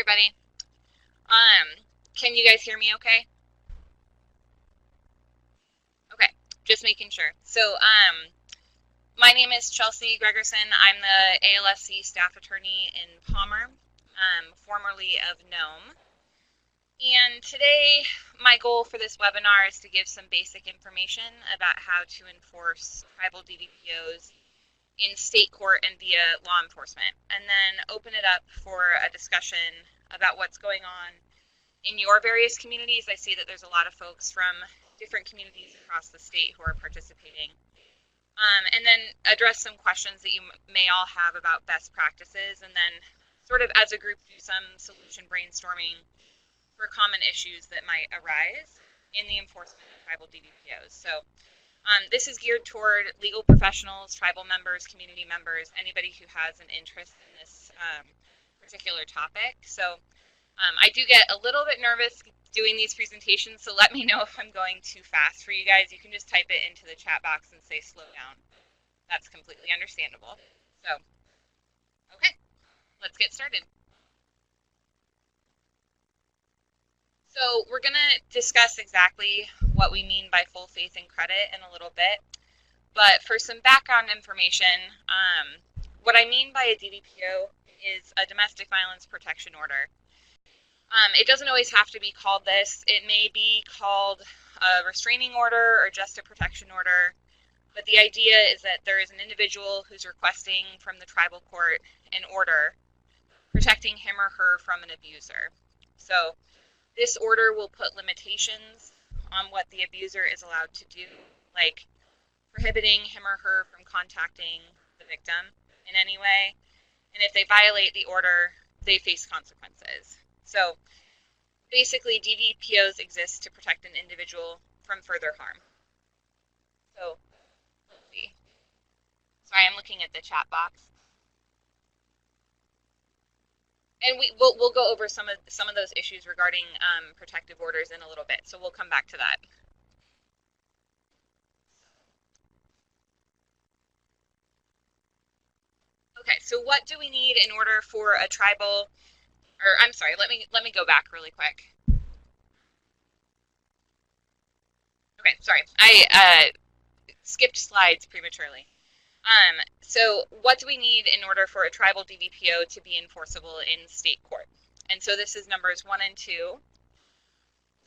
everybody. Can you guys hear me okay? Okay, just making sure. So, my name is Chelsea Gregerson. I'm the ALSC staff attorney in Palmer, formerly of Nome. And today, my goal for this webinar is to give some basic information about how to enforce tribal DVPOs in state court and via law enforcement, and then open it up for a discussion about what's going on in your various communities. I see that there's a lot of folks from different communities across the state who are participating. And then address some questions that you may all have about best practices, and then sort of as a group do some solution brainstorming for common issues that might arise in the enforcement of tribal DVPOs. So this is geared toward legal professionals, tribal members, community members, anybody who has an interest in this particular topic. So I do get a little bit nervous doing these presentations, so let me know if I'm going too fast for you guys. You can just type it into the chat box and say slow down. That's completely understandable. So, okay, let's get started. So we're going to discuss exactly what we mean by full faith and credit in a little bit. But for some background information, what I mean by a DVPO is a domestic violence protection order. It doesn't always have to be called this. It may be called a restraining order or just a protection order. But the idea is that there is an individual who's requesting from the tribal court an order protecting him or her from an abuser. So this order will put limitations on what the abuser is allowed to do, like prohibiting him or her from contacting the victim in any way. And if they violate the order, they face consequences. So basically, DVPOs exist to protect an individual from further harm. So let's see. Sorry, I'm looking at the chat box. And we'll go over some of those issues regarding protective orders in a little bit. So we'll come back to that. Okay, so what do we need in order for a tribal? Or I'm sorry, let me go back really quick. Okay, sorry, I skipped slides prematurely. So what do we need in order for a tribal DVPO to be enforceable in state court? And so this is numbers 1 and 2.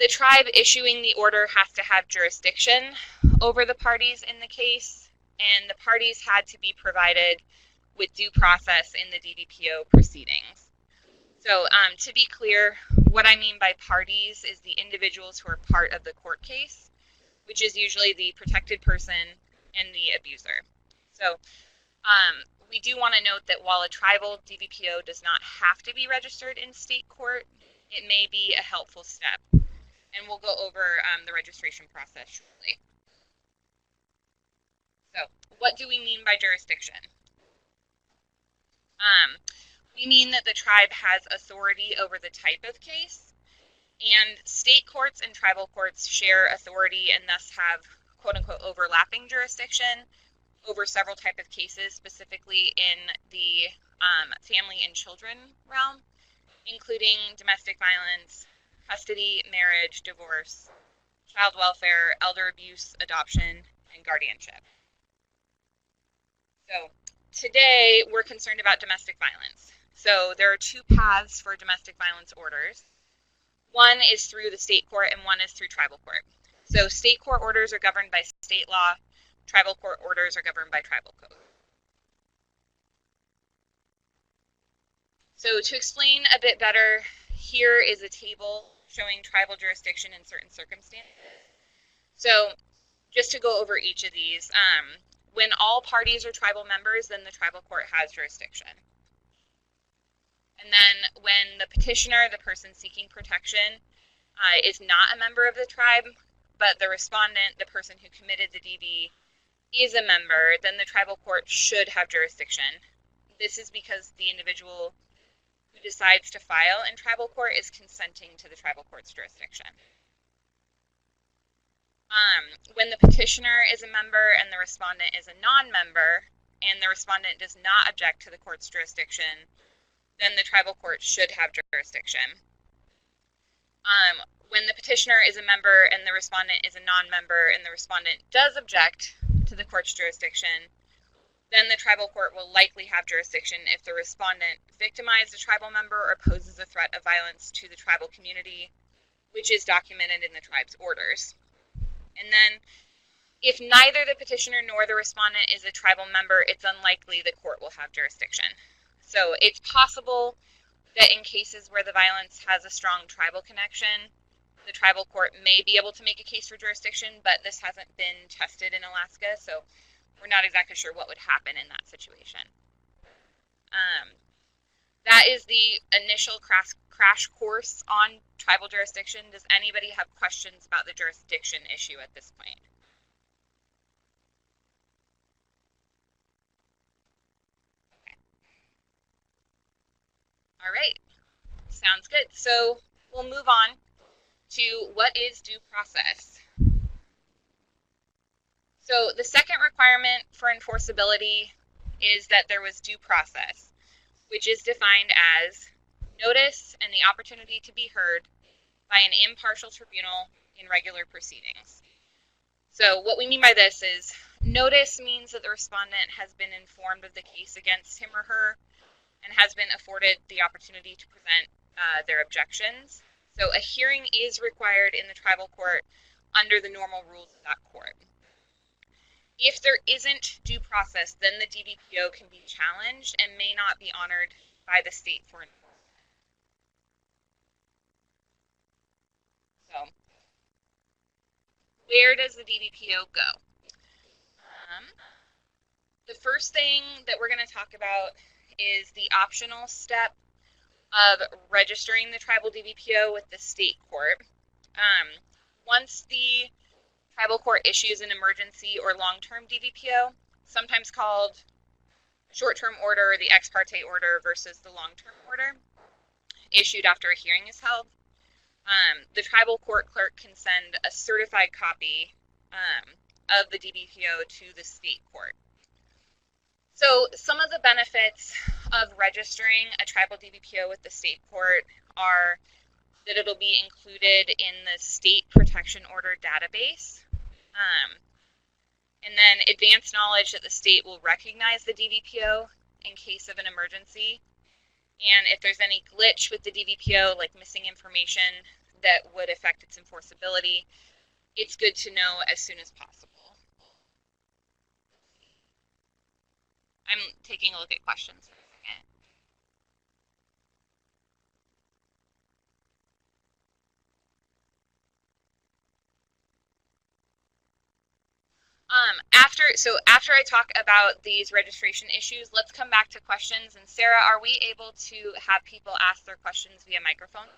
The tribe issuing the order has to have jurisdiction over the parties in the case, and the parties had to be provided with due process in the DVPO proceedings. So to be clear, what I mean by parties is the individuals who are part of the court case, which is usually the protected person and the abuser. So we do want to note that while a tribal DVPO does not have to be registered in state court, it may be a helpful step. And we'll go over the registration process shortly. So what do we mean by jurisdiction? We mean that the tribe has authority over the type of case, and state courts and tribal courts share authority and thus have quote-unquote overlapping jurisdiction over several types of cases, specifically in the family and children realm, including domestic violence, custody, marriage, divorce, child welfare, elder abuse, adoption, and guardianship. So today we're concerned about domestic violence. So there are 2 paths for domestic violence orders. One is through the state court and one is through tribal court. So state court orders are governed by state law. Tribal court orders are governed by tribal code. So to explain a bit better, here is a table showing tribal jurisdiction in certain circumstances. So just to go over each of these, when all parties are tribal members, then the tribal court has jurisdiction. And then when the petitioner, the person seeking protection, is not a member of the tribe, but the respondent, the person who committed the DV, is a member, then the tribal court should have jurisdiction. This is because the individual who decides to file in tribal court is consenting to the tribal court's jurisdiction. When the petitioner is a member and the respondent is a non-member, and the respondent does not object to the court's jurisdiction, then the tribal court should have jurisdiction. When the petitioner is a member and the respondent is a non-member and the respondent does object to the court's jurisdiction, then the tribal court will likely have jurisdiction if the respondent victimized a tribal member or poses a threat of violence to the tribal community, which is documented in the tribe's orders. And then, if neither the petitioner nor the respondent is a tribal member, it's unlikely the court will have jurisdiction. So it's possible that in cases where the violence has a strong tribal connection, the tribal court may be able to make a case for jurisdiction, but this hasn't been tested in Alaska, so we're not exactly sure what would happen in that situation. That is the initial crash course on tribal jurisdiction. Does anybody have questions about the jurisdiction issue at this point? Okay. All right. Sounds good. So we'll move on to what is due process. So the second requirement for enforceability is that there was due process, which is defined as notice and the opportunity to be heard by an impartial tribunal in regular proceedings. So what we mean by this is notice means that the respondent has been informed of the case against him or her and has been afforded the opportunity to present their objections. So a hearing is required in the tribal court under the normal rules of that court. If there isn't due process, then the DVPO can be challenged and may not be honored by the state for enforcement. So, where does the DVPO go? The first thing that we're going to talk about is the optional step of registering the tribal DVPO with the state court. Once the tribal court issues an emergency or long-term DVPO, sometimes called short-term order or the ex parte order versus the long-term order, issued after a hearing is held, the tribal court clerk can send a certified copy of the DVPO to the state court. So some of the benefits of registering a tribal DVPO with the state court are that it'll be included in the state protection order database, and then advanced knowledge that the state will recognize the DVPO in case of an emergency, and if there's any glitch with the DVPO, like missing information that would affect its enforceability, it's good to know as soon as possible. I'm taking a look at questions for a second. After I talk about these registration issues, let's come back to questions. And Sarah, are we able to have people ask their questions via microphone?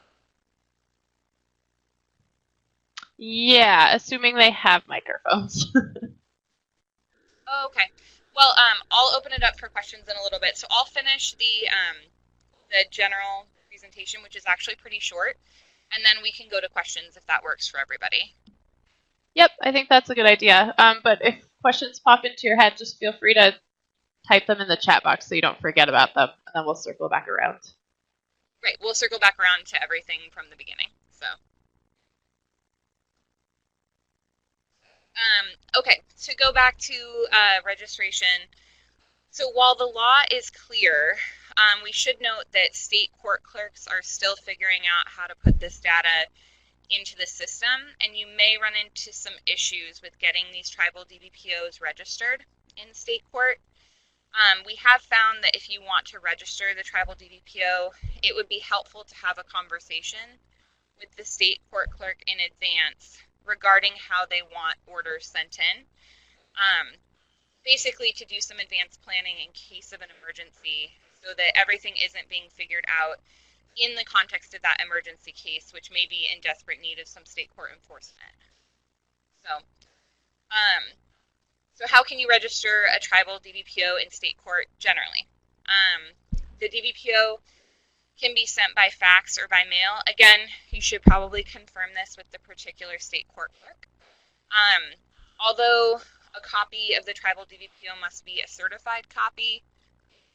Yeah, assuming they have microphones. Oh, okay. Well, I'll open it up for questions in a little bit. So I'll finish the general presentation, which is actually pretty short, and then we can go to questions if that works for everybody. Yep, I think that's a good idea. But if questions pop into your head, just feel free to type them in the chat box so you don't forget about them, and then we'll circle back around. Right, we'll circle back around to everything from the beginning. So, okay, to go back to registration. So while the law is clear, we should note that state court clerks are still figuring out how to put this data into the system, and you may run into some issues with getting these tribal DVPOs registered in state court. We have found that if you want to register the tribal DVPO, it would be helpful to have a conversation with the state court clerk in advance regarding how they want orders sent in. Basically to do some advanced planning in case of an emergency so that everything isn't being figured out in the context of that emergency case, which may be in desperate need of some state court enforcement. So how can you register a tribal DVPO in state court generally? The DVPO can be sent by fax or by mail. Again, you should probably confirm this with the particular state court clerk. Although a copy of the tribal DVPO must be a certified copy,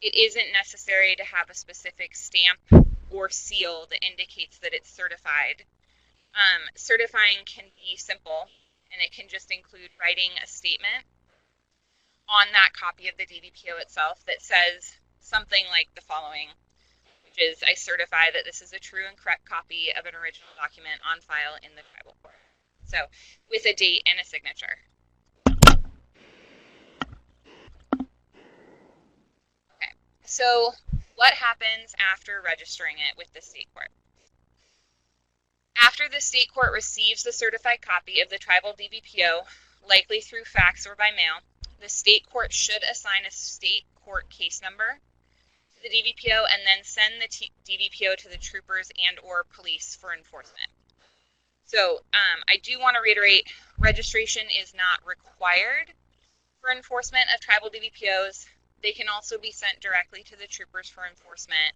it isn't necessary to have a specific stamp or seal that indicates that it's certified. Certifying can be simple, and it can just include writing a statement on that copy of the DVPO itself that says something like the following, which is, I certify that this is a true and correct copy of an original document on file in the tribal court. So, with a date and a signature. Okay, so what happens after registering it with the state court? After the state court receives the certified copy of the tribal DVPO, likely through fax or by mail, the state court should assign a state court case number to the DVPO and then send the DVPO to the troopers and or police for enforcement. So I do want to reiterate, registration is not required for enforcement of tribal DVPOs. They can also be sent directly to the troopers for enforcement,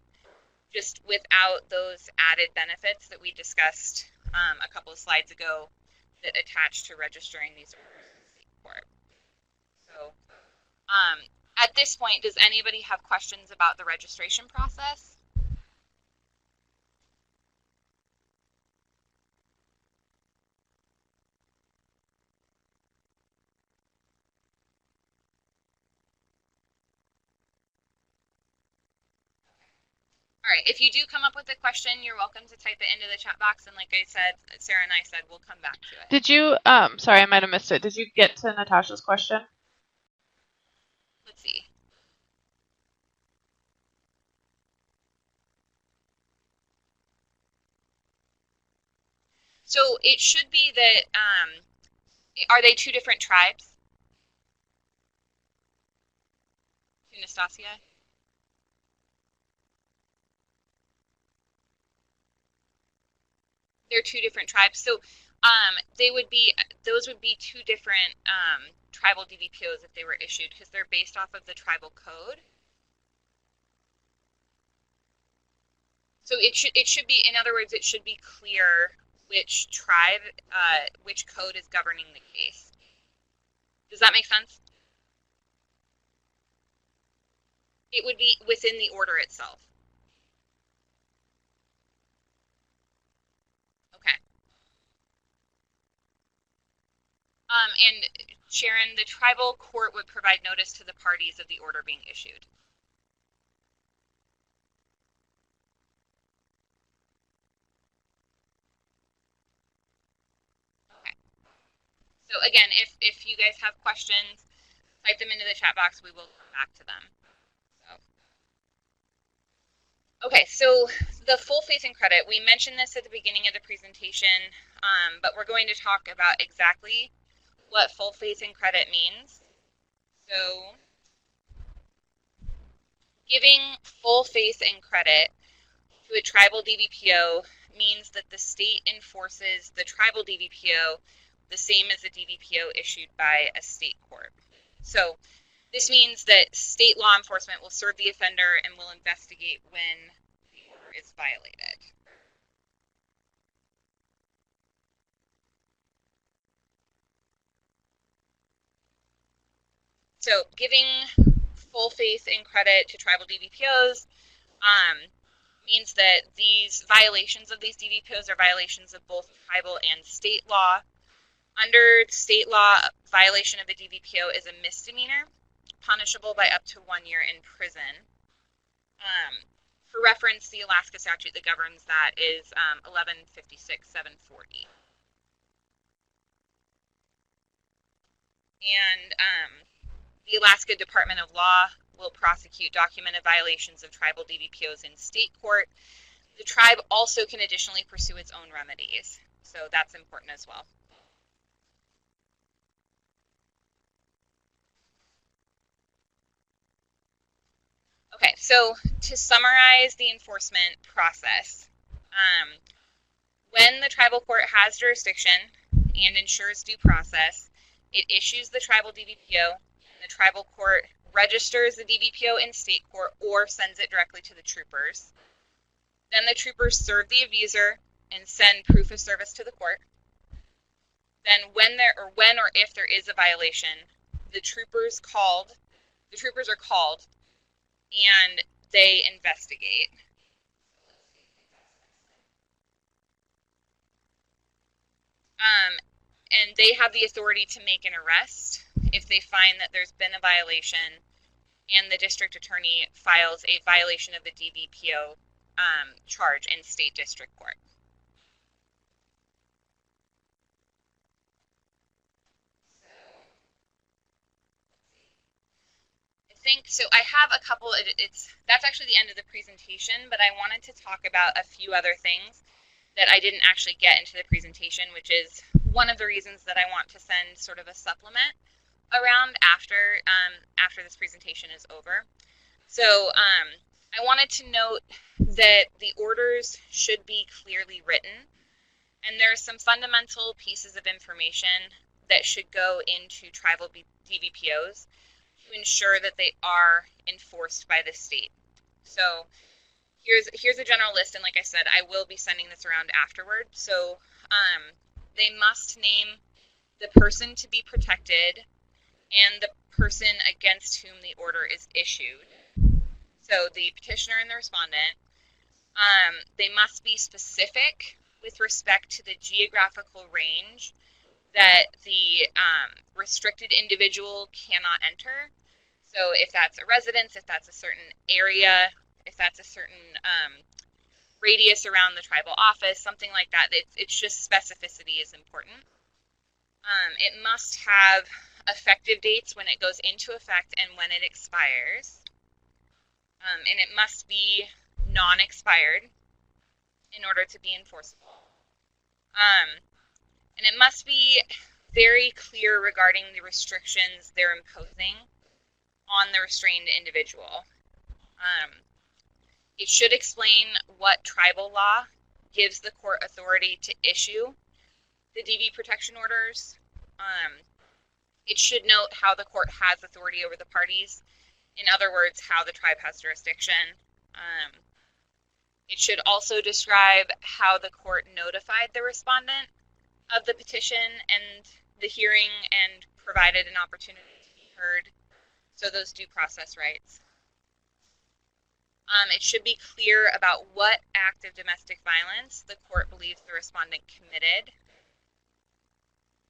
just without those added benefits that we discussed a couple of slides ago that attach to registering these orders in the state court. So at this point, does anybody have questions about the registration process? All right, if you do come up with a question, you're welcome to type it into the chat box. And like I said, Sarah and I said, we'll come back to it. Did you, sorry, I might have missed it. Did you get to Natasha's question? Let's see. So it should be that, are they two different tribes? Anastasia? They're two different tribes. So those would be two different tribal DVPOs if they were issued, because they're based off of the tribal code. So it should be, in other words, it should be clear which tribe, which code is governing the case. Does that make sense? It would be within the order itself. Okay. And Sharon, the tribal court would provide notice to the parties of the order being issued. Okay. So again, if you guys have questions, type them into the chat box. We will come back to them. Okay, so the full faith and credit, we mentioned this at the beginning of the presentation, but we're going to talk about exactly what full faith and credit means. So giving full faith and credit to a tribal DVPO means that the state enforces the tribal DVPO the same as a DVPO issued by a state court. So this means that state law enforcement will serve the offender and will investigate when the order is violated. So giving full faith and credit to tribal DVPOs means that these violations of these DVPOs are violations of both tribal and state law. Under state law, violation of a DVPO is a misdemeanor, punishable by up to 1 year in prison. For reference, the Alaska statute that governs that is 1156-740. And the Alaska Department of Law will prosecute documented violations of tribal DVPOs in state court. The tribe also can additionally pursue its own remedies, so that's important as well. Okay, so to summarize the enforcement process, when the tribal court has jurisdiction and ensures due process, it issues the tribal DVPO, and the tribal court registers the DVPO in state court or sends it directly to the troopers. Then the troopers serve the abuser and send proof of service to the court. Then when or if there is a violation, the troopers are called and they investigate. And they have the authority to make an arrest if they find that there's been a violation and the district attorney files a violation of the DVPO charge in state district court. So I have a couple, that's actually the end of the presentation, but I wanted to talk about a few other things that I didn't actually get into the presentation, which is one of the reasons that I want to send sort of a supplement around after this presentation is over. So I wanted to note that the orders should be clearly written, and there's some fundamental pieces of information that should go into tribal DVPOs to ensure that they are enforced by the state. So here's a general list, and like I said, I will be sending this around afterward. So they must name the person to be protected and the person against whom the order is issued. So the petitioner and the respondent. They must be specific with respect to the geographical range that the restricted individual cannot enter. So if that's a residence, if that's a certain area, if that's a certain radius around the tribal office, something like that, it's just specificity is important. It must have effective dates when it goes into effect and when it expires. And it must be non-expired in order to be enforceable. And it must be very clear regarding the restrictions they're imposing on the restrained individual. It should explain what tribal law gives the court authority to issue the DV protection orders. It should note how the court has authority over the parties. In other words, how the tribe has jurisdiction. It should also describe how the court notified the respondent of the petition and the hearing and provided an opportunity to be heard. So those due process rights. It should be clear about what act of domestic violence the court believes the respondent committed.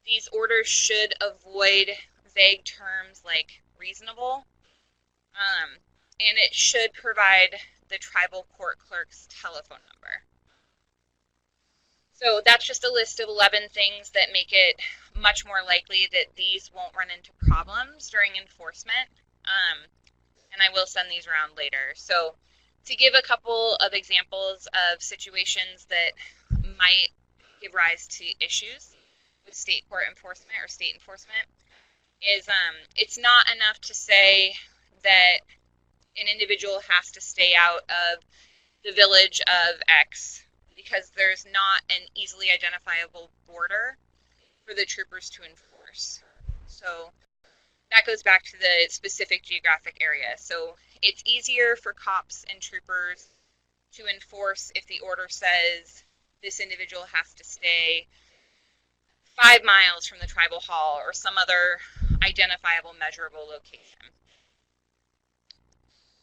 These orders should avoid vague terms like reasonable. And it should provide the tribal court clerk's telephone number. So that's just a list of 11 things that make it much more likely that these won't run into problems during enforcement. And I will send these around later. So to give a couple of examples of situations that might give rise to issues with state court enforcement or state enforcement is it's not enough to say that an individual has to stay out of the village of X because there's not an easily identifiable border for the troopers to enforce. So that goes back to the specific geographic area. So it's easier for cops and troopers to enforce if the order says this individual has to stay 5 miles from the tribal hall or some other identifiable measurable location.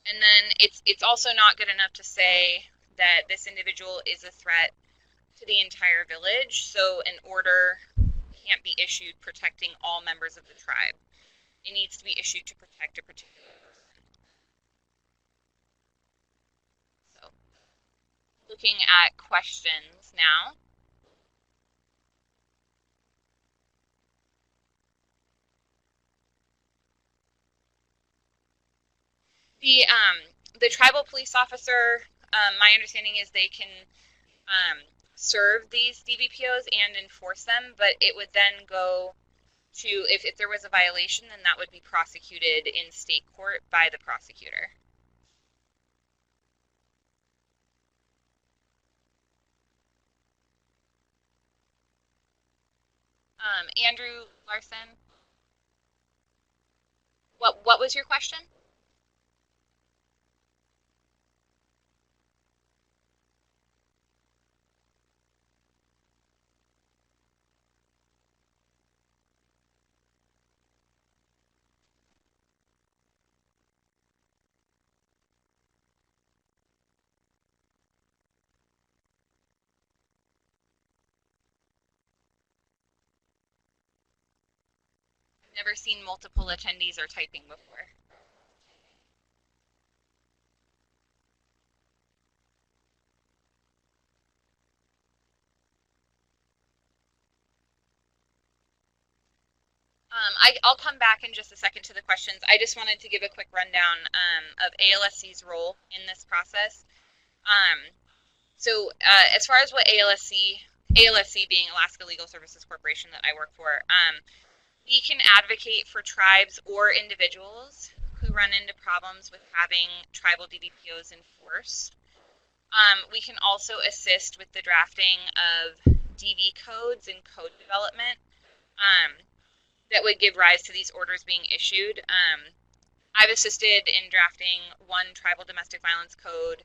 And then it's also not good enough to say that this individual is a threat to the entire village, so an order can't be issued protecting all members of the tribe. It needs to be issued to protect a particular person. So, looking at questions now. The tribal police officer, my understanding is they can serve these DVPOs and enforce them, but it would then go to, if there was a violation, then that would be prosecuted in state court by the prosecutor. Andrew Larson, what was your question? never seen multiple attendees or typing before. I'll come back in just a second to the questions. I just wanted to give a quick rundown of ALSC's role in this process. As far as what ALSC being Alaska Legal Services Corporation that I work for, we can advocate for tribes or individuals who run into problems with having tribal DVPOs enforced. We can also assist with the drafting of DV codes and code development that would give rise to these orders being issued. I've assisted in drafting one tribal domestic violence code.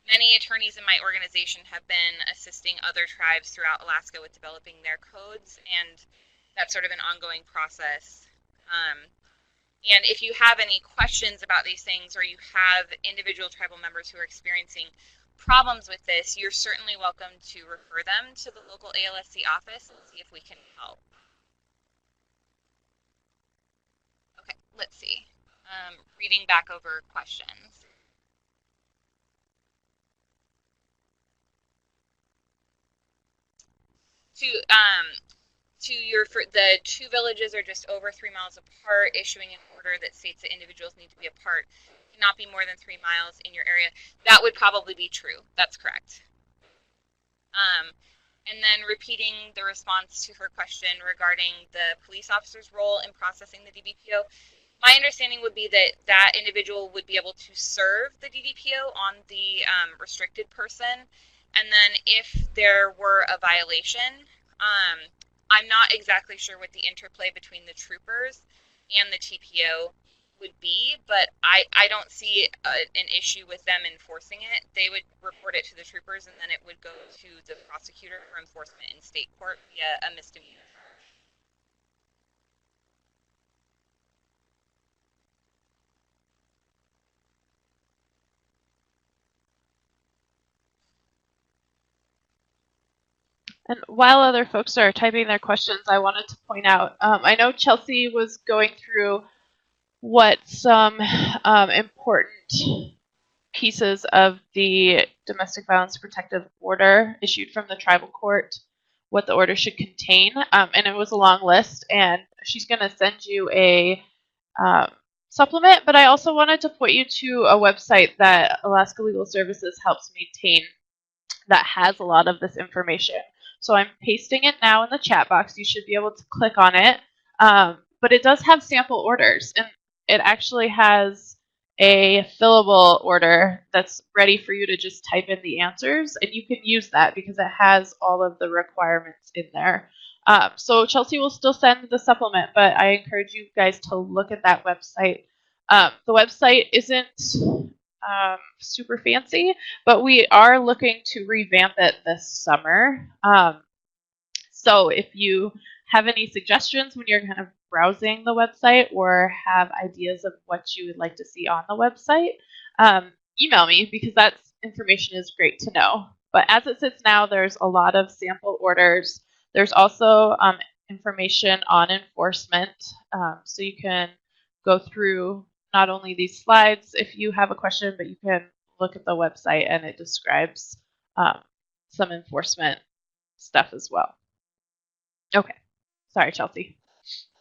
Many attorneys in my organization have been assisting other tribes throughout Alaska with developing their codes, and that's sort of an ongoing process. And if you have any questions about these things, or you have individual tribal members who are experiencing problems with this, you're certainly welcome to refer them to the local ALSC office and see if we can help. Okay, let's see. Reading back over questions. The two villages are just over 3 miles apart, issuing an order that states that individuals need to be apart, cannot be more than 3 miles in your area. That would probably be true. That's correct. And then repeating the response to her question regarding the police officer's role in processing the DVPO, my understanding would be that that individual would be able to serve the DVPO on the restricted person, and then if there were a violation, I'm not exactly sure what the interplay between the troopers and the TPO would be, but I don't see an issue with them enforcing it. They would report it to the troopers, and then it would go to the prosecutor for enforcement in state court via a misdemeanor. And while other folks are typing their questions, I wanted to point out, I know Chelsea was going through what some important pieces of the domestic violence protective order issued from the tribal court, what the order should contain, and it was a long list, and she's going to send you a supplement, but I also wanted to point you to a website that Alaska Legal Services helps maintain that has a lot of this information. So I'm pasting it now in the chat box. You should be able to click on it. But it does have sample orders, and it actually has a fillable order that's ready for you to just type in the answers, and you can use that because it has all of the requirements in there. So Chelsea will still send the supplement, but I encourage you guys to look at that website. The website isn't super fancy, but we are looking to revamp it this summer. So if you have any suggestions when you're kind of browsing the website or have ideas of what you would like to see on the website, email me because that information is great to know. But as it sits now, there's a lot of sample orders. There's also information on enforcement, so you can go through not only these slides if you have a question, but you can look at the website and it describes some enforcement stuff as well. Okay. Sorry, Chelsea.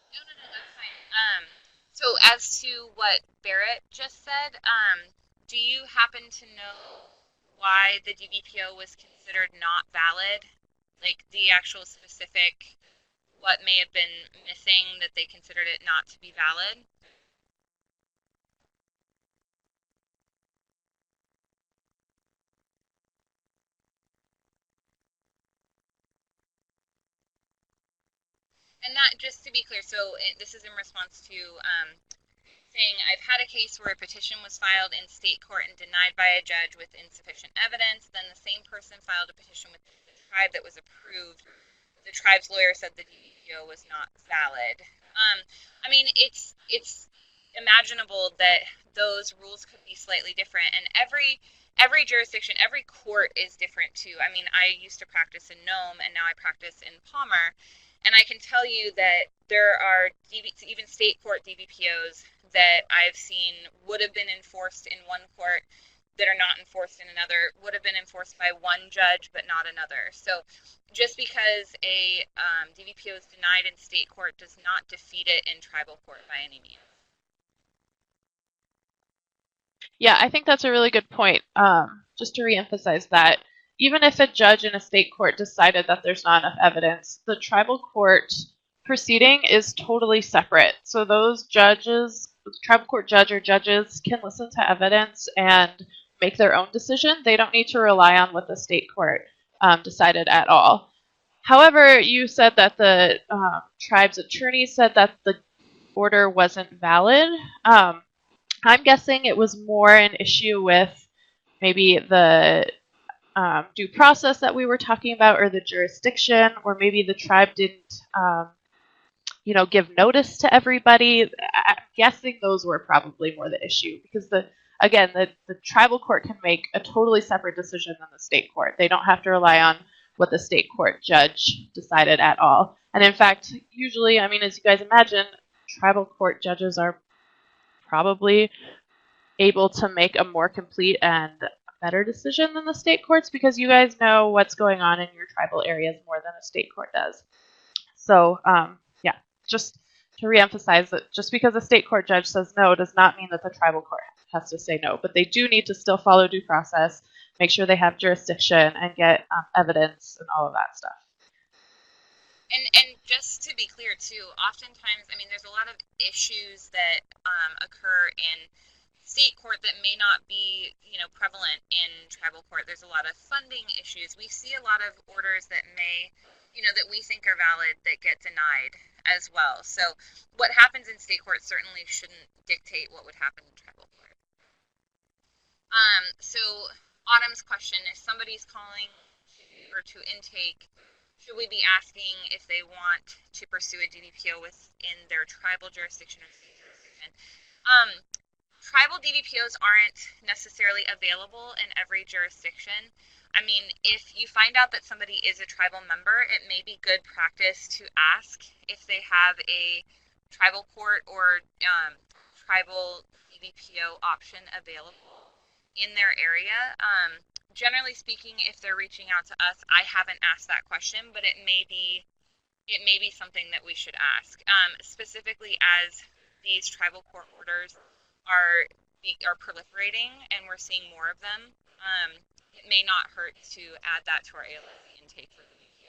No, that's fine. So as to what Barrett just said, do you happen to know why the DVPO was considered not valid? Like the actual specific, what may have been missing that they considered it not to be valid? And that, just to be clear, so this is in response to saying I've had a case where a petition was filed in state court and denied by a judge with insufficient evidence. Then the same person filed a petition with the tribe that was approved. The tribe's lawyer said the DVPO was not valid. I mean, it's imaginable that those rules could be slightly different, and every jurisdiction, every court is different too. I mean, I used to practice in Nome, and now I practice in Palmer. And I can tell you that there are even state court DVPOs that I've seen would have been enforced in one court that are not enforced in another, would have been enforced by one judge but not another. So just because a DVPO is denied in state court does not defeat it in tribal court by any means. Yeah, I think that's a really good point. Just to reemphasize that, even if a judge in a state court decided that there's not enough evidence, the tribal court proceeding is totally separate. So those judges, the tribal court judge or judges, can listen to evidence and make their own decision. They don't need to rely on what the state court decided at all. However, you said that the tribe's attorney said that the order wasn't valid. I'm guessing it was more an issue with maybe the due process that we were talking about, or the jurisdiction, or maybe the tribe didn't, give notice to everybody. I'm guessing those were probably more the issue, because the tribal court can make a totally separate decision than the state court. They don't have to rely on what the state court judge decided at all. And in fact, usually, as you guys imagine, tribal court judges are probably able to make a more complete and better decision than the state courts, because you guys know what's going on in your tribal areas more than a state court does. So, just to reemphasize that just because a state court judge says no does not mean that the tribal court has to say no, but they do need to still follow due process, make sure they have jurisdiction, and get evidence and all of that stuff. And just to be clear too, oftentimes, there's a lot of issues that occur in state court that may not be, prevalent in tribal court. There's a lot of funding issues. We see a lot of orders that may, that we think are valid that get denied as well. So what happens in state court certainly shouldn't dictate what would happen in tribal court. So Autumn's question, if somebody's calling to intake, should we be asking if they want to pursue a DVPO within their tribal jurisdiction or state jurisdiction? Tribal DVPOs aren't necessarily available in every jurisdiction. If you find out that somebody is a tribal member, it may be good practice to ask if they have a tribal court or tribal DVPO option available in their area. Generally speaking, if they're reaching out to us, I haven't asked that question, but it may be something that we should ask. Specifically, as these tribal court orders are proliferating and we're seeing more of them, it may not hurt to add that to our ALSC intake for DVPOs.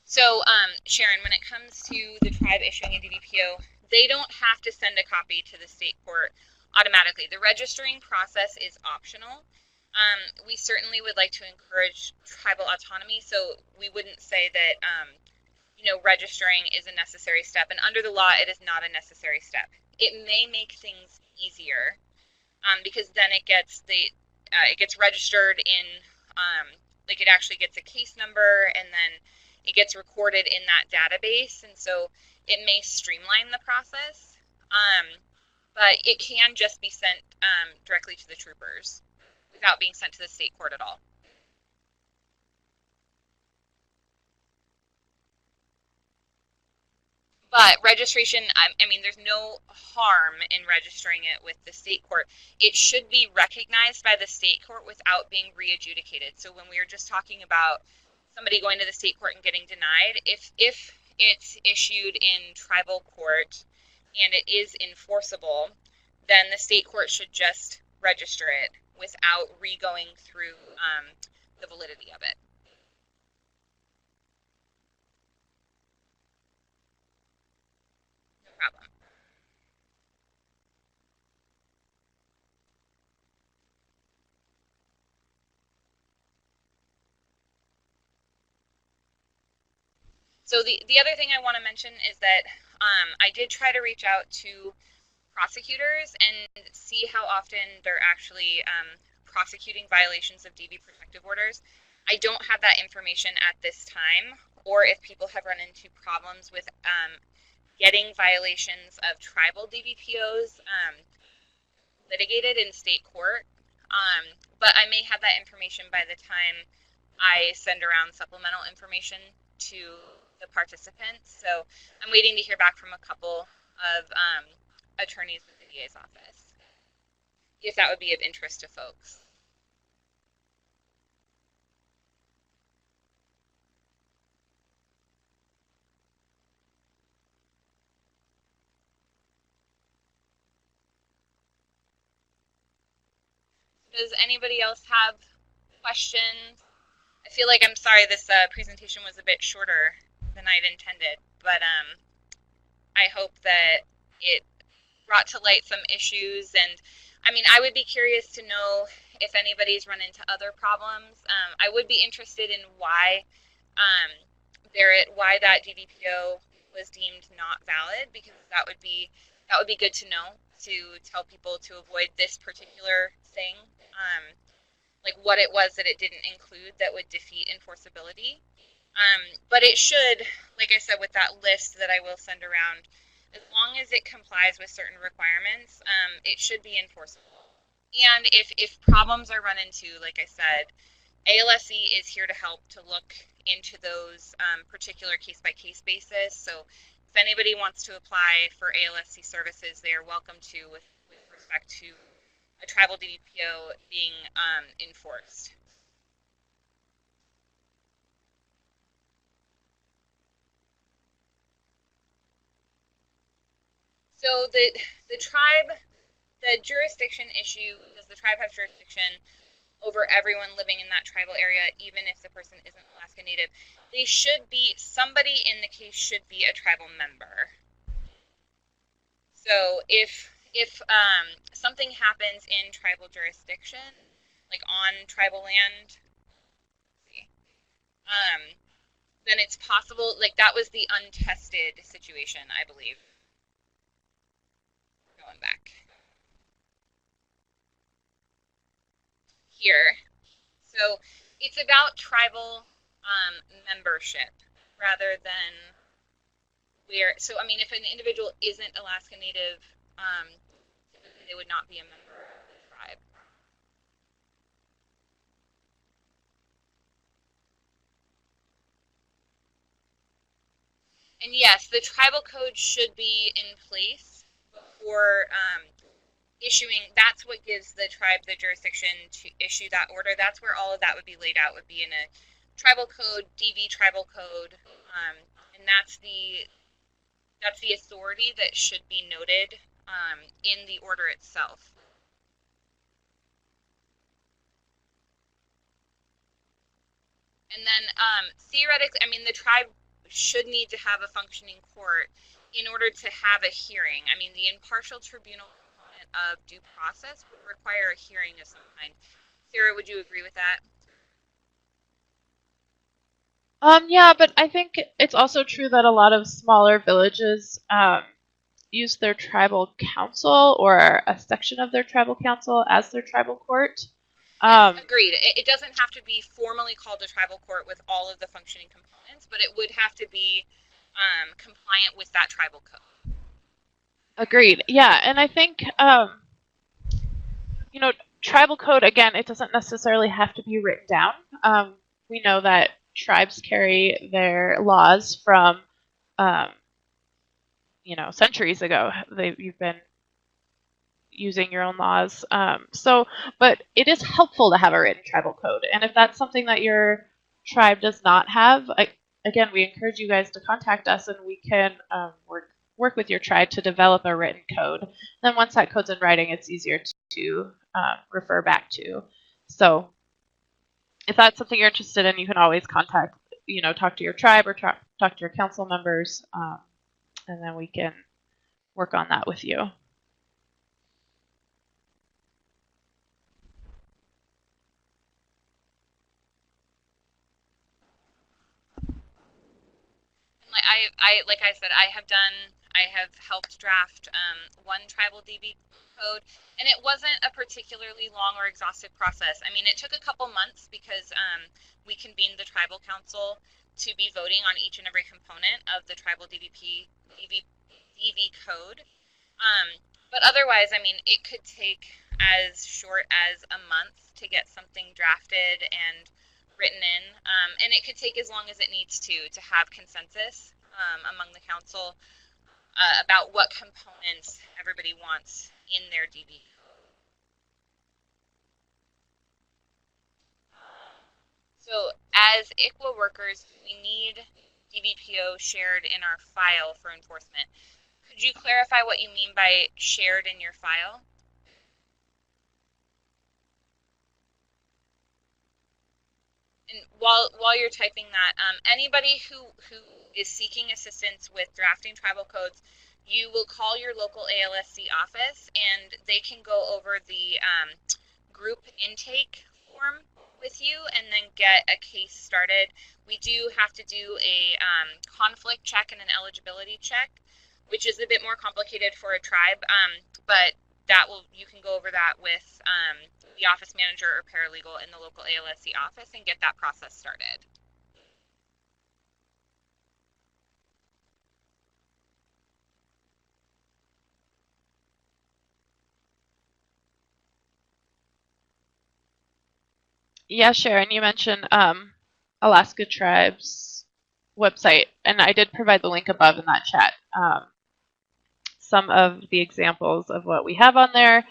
So, Sharon, when it comes to the tribe issuing a DVPO, they don't have to send a copy to the state court automatically. The registering process is optional. We certainly would like to encourage tribal autonomy, so we wouldn't say that, registering is a necessary step. And under the law, it is not a necessary step. It may make things easier because then it gets registered in, it actually gets a case number, and then it gets recorded in that database, and so it may streamline the process. But it can just be sent directly to the troopers without being sent to the state court at all. But registration, there's no harm in registering it with the state court. It should be recognized by the state court without being re-adjudicated. So when we were just talking about somebody going to the state court and getting denied, if it's issued in tribal court and it is enforceable, then the state court should just register it without re-going through the validity of it. No problem. So the other thing I want to mention is that I did try to reach out to prosecutors and see how often they're actually prosecuting violations of DV protective orders. I don't have that information at this time, or if people have run into problems with getting violations of tribal DVPOs litigated in state court, but I may have that information by the time I send around supplemental information to the participants. So I'm waiting to hear back from a couple of attorneys with the DA's office, if that would be of interest to folks. Does anybody else have questions? I feel like, I'm sorry, this presentation was a bit shorter than I'd intended, but I hope that it brought to light some issues. And I mean, I would be curious to know if anybody's run into other problems. I would be interested in why why that DVPO was deemed not valid, because that would be good to know, to tell people to avoid this particular thing, like what it was that it didn't include that would defeat enforceability. But it should, like I said, with that list that I will send around, as long as it complies with certain requirements, it should be enforceable. And if problems are run into, like I said, ALSE is here to help to look into those particular case-by-case basis. So if anybody wants to apply for ALSE services, they are welcome to, with respect to a tribal DVPO being enforced. So the jurisdiction issue, does the tribe have jurisdiction over everyone living in that tribal area, even if the person isn't Alaska Native? They should be, somebody in the case should be a tribal member. So if something happens in tribal jurisdiction, like on tribal land, then it's possible, like that was the untested situation, I believe. Going back here. So it's about tribal membership rather than where, so I mean, if an individual isn't Alaska Native, they would not be a member of the tribe. And yes, the tribal code should be in place before issuing. That's what gives the tribe the jurisdiction to issue that order. That's where all of that would be laid out, would be in a tribal code, DV tribal code, and that's the authority that should be noted in the order itself. And then theoretically, I mean, the tribe should need to have a functioning court in order to have a hearing. I mean, the impartial tribunal component of due process would require a hearing of some kind. Sarah, would you agree with that? Yeah, but I think it's also true that a lot of smaller villages use their tribal council or a section of their tribal council as their tribal court. Yes, agreed. It doesn't have to be formally called a tribal court with all of the functioning components, but it would have to be compliant with that tribal code. Agreed. Yeah, and I think, you know, tribal code, again, it doesn't necessarily have to be written down. We know that tribes carry their laws from, you know, centuries ago. You've been using your own laws. But it is helpful to have a written tribal code. And if that's something that your tribe does not have, again, we encourage you guys to contact us, and we can work with your tribe to develop a written code. Then once that code's in writing, it's easier to refer back to. So if that's something you're interested in, you can always contact, you know, talk to your tribe or talk to your council members, and then we can work on that with you. Like I said, I have helped draft one tribal DB code, and it wasn't a particularly long or exhaustive process. I mean, it took a couple months because we convened the tribal council to be voting on each and every component of the tribal DVPO But otherwise, I mean, it could take as short as a month to get something drafted and written in, and it could take as long as it needs to have consensus among the council about what components everybody wants in their DVPO. So as ICWA workers, we need DVPO shared in our file for enforcement. Could you clarify what you mean by shared in your file? And while you're typing that, anybody who is seeking assistance with drafting tribal codes, you will call your local ALSC office, and they can go over the group intake form with you and then get a case started. We do have to do a conflict check and an eligibility check, which is a bit more complicated for a tribe, but you can go over that with the office manager or paralegal in the local ALSC office and get that process started. Yeah, Sharon, you mentioned Alaska Tribe's website, and I did provide the link above in that chat. Some of the examples of what we have on there.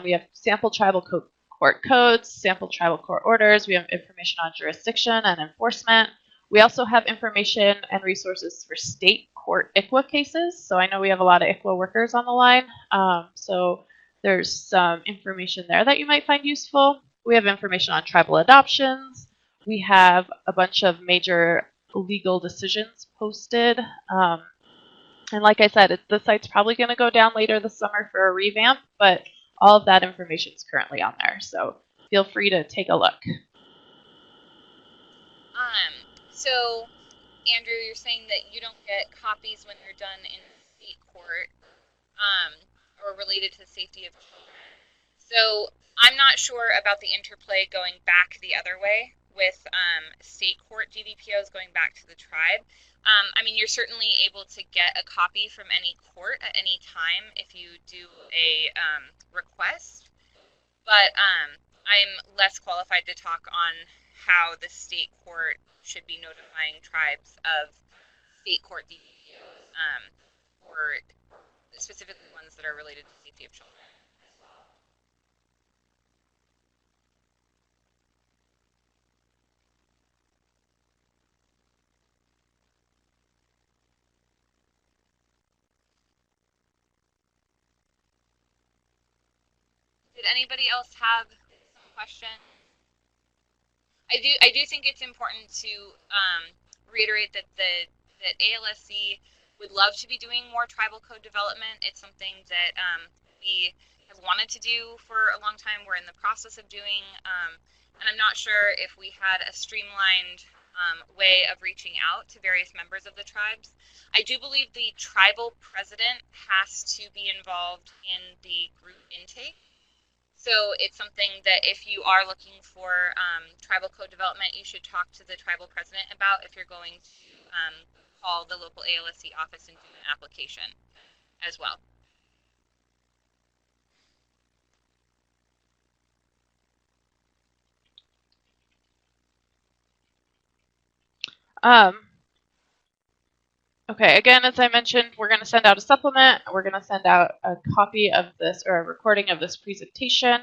We have sample tribal court codes, sample tribal court orders. We have information on jurisdiction and enforcement. We also have information and resources for state court ICWA cases. So I know we have a lot of ICWA workers on the line. So there's some information there that you might find useful. We have information on tribal adoptions. We have a bunch of major legal decisions posted. And like I said, the site's probably going to go down later this summer for a revamp, but all of that information is currently on there. So feel free to take a look. So, Andrew, you're saying that you don't get copies when you're done in state court or related to the safety of children. So I'm not sure about the interplay going back the other way with state court DVPOs going back to the tribe. I mean, you're certainly able to get a copy from any court at any time if you do a request, but I'm less qualified to talk on how the state court should be notifying tribes of state court DVPOs, or specifically ones that are related to safety of children. Did anybody else have some questions? I do think it's important to reiterate that that ALSC would love to be doing more tribal code development. It's something that we have wanted to do for a long time. We're in the process of doing, and I'm not sure if we had a streamlined way of reaching out to various members of the tribes. I do believe the tribal president has to be involved in the group intake. So it's something that if you are looking for tribal code development, you should talk to the tribal president about if you're going to call the local ALSC office and do an application as well. Okay, again, as I mentioned, we're going to send out a supplement. We're going to send out a copy of this or a recording of this presentation.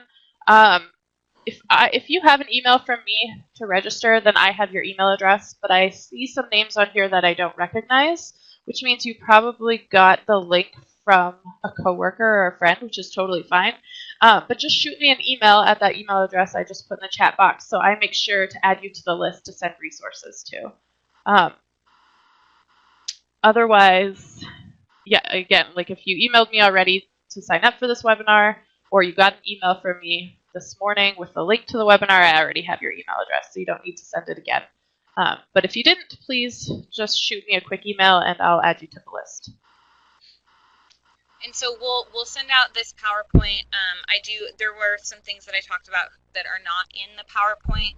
If you have an email from me to register, then I have your email address, but I see some names on here that I don't recognize, which means you probably got the link from a coworker or a friend, which is totally fine. But just shoot me an email at that email address I just put in the chat box so I make sure to add you to the list to send resources to. Otherwise, yeah, again, like if you emailed me already to sign up for this webinar, or you got an email from me this morning with the link to the webinar, I already have your email address, so you don't need to send it again. But if you didn't, please just shoot me a quick email and I'll add you to the list. And so we'll send out this PowerPoint. There were some things that I talked about that are not in the PowerPoint.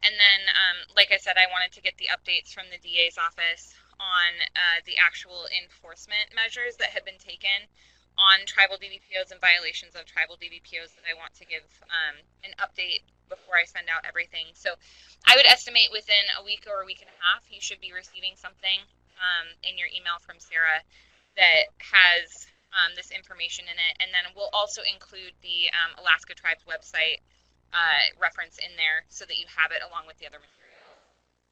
And then, like I said, I wanted to get the updates from the DA's office on the actual enforcement measures that have been taken on tribal DVPOs and violations of tribal DVPOs that I want to give an update before I send out everything. So I would estimate within a week or a week and a half, you should be receiving something in your email from Sarah that has this information in it. And then we'll also include the Alaska Tribes website reference in there so that you have it along with the other materials.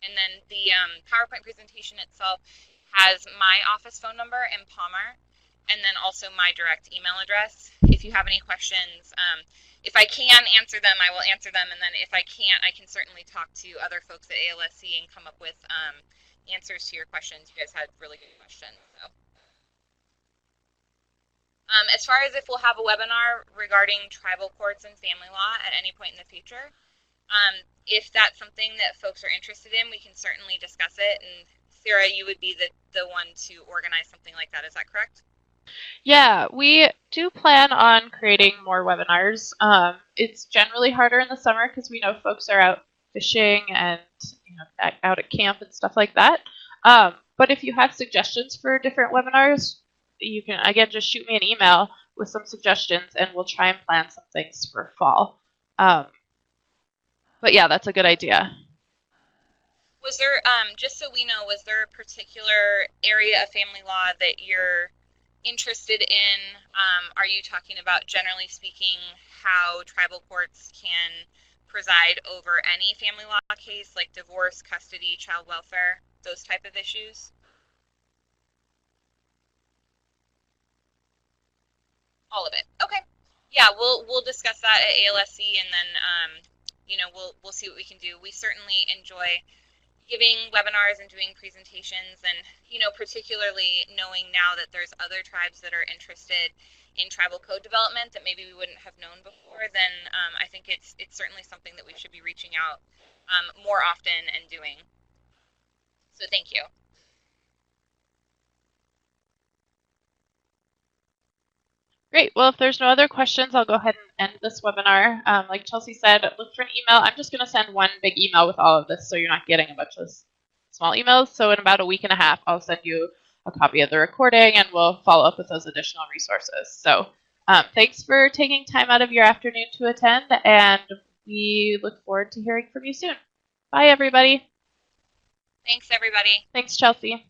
And then the PowerPoint presentation itself has my office phone number in Palmer, and then also my direct email address. If you have any questions, if I can answer them, I will answer them, and then if I can't, I can certainly talk to other folks at ALSC and come up with answers to your questions. You guys had really good questions. So. As far as if we'll have a webinar regarding tribal courts and family law at any point in the future, if that's something that folks are interested in, we can certainly discuss it. And Sarah, you would be the one to organize something like that. Is that correct? Yeah, we do plan on creating more webinars. It's generally harder in the summer because we know folks are out fishing and out at camp and stuff like that. But if you have suggestions for different webinars, you can, again, just shoot me an email with some suggestions and we'll try and plan some things for fall. But yeah, that's a good idea. Was there, just so we know, was there a particular area of family law that you're interested in? Are you talking about, generally speaking, how tribal courts can preside over any family law case, like divorce, custody, child welfare, those type of issues? All of it. Okay. Yeah, we'll discuss that at ALSC, and then we'll see what we can do. We certainly enjoy giving webinars and doing presentations, and particularly knowing now that there's other tribes that are interested in tribal code development that maybe we wouldn't have known before, then I think it's certainly something that we should be reaching out more often and doing. So thank you. Great. Well, if there's no other questions, I'll go ahead and end this webinar. Like Chelsea said, look for an email. I'm just going to send one big email with all of this so you're not getting a bunch of small emails. So in about a week and a half, I'll send you a copy of the recording and we'll follow up with those additional resources. So thanks for taking time out of your afternoon to attend, and we look forward to hearing from you soon. Bye, everybody. Thanks, everybody. Thanks, Chelsea.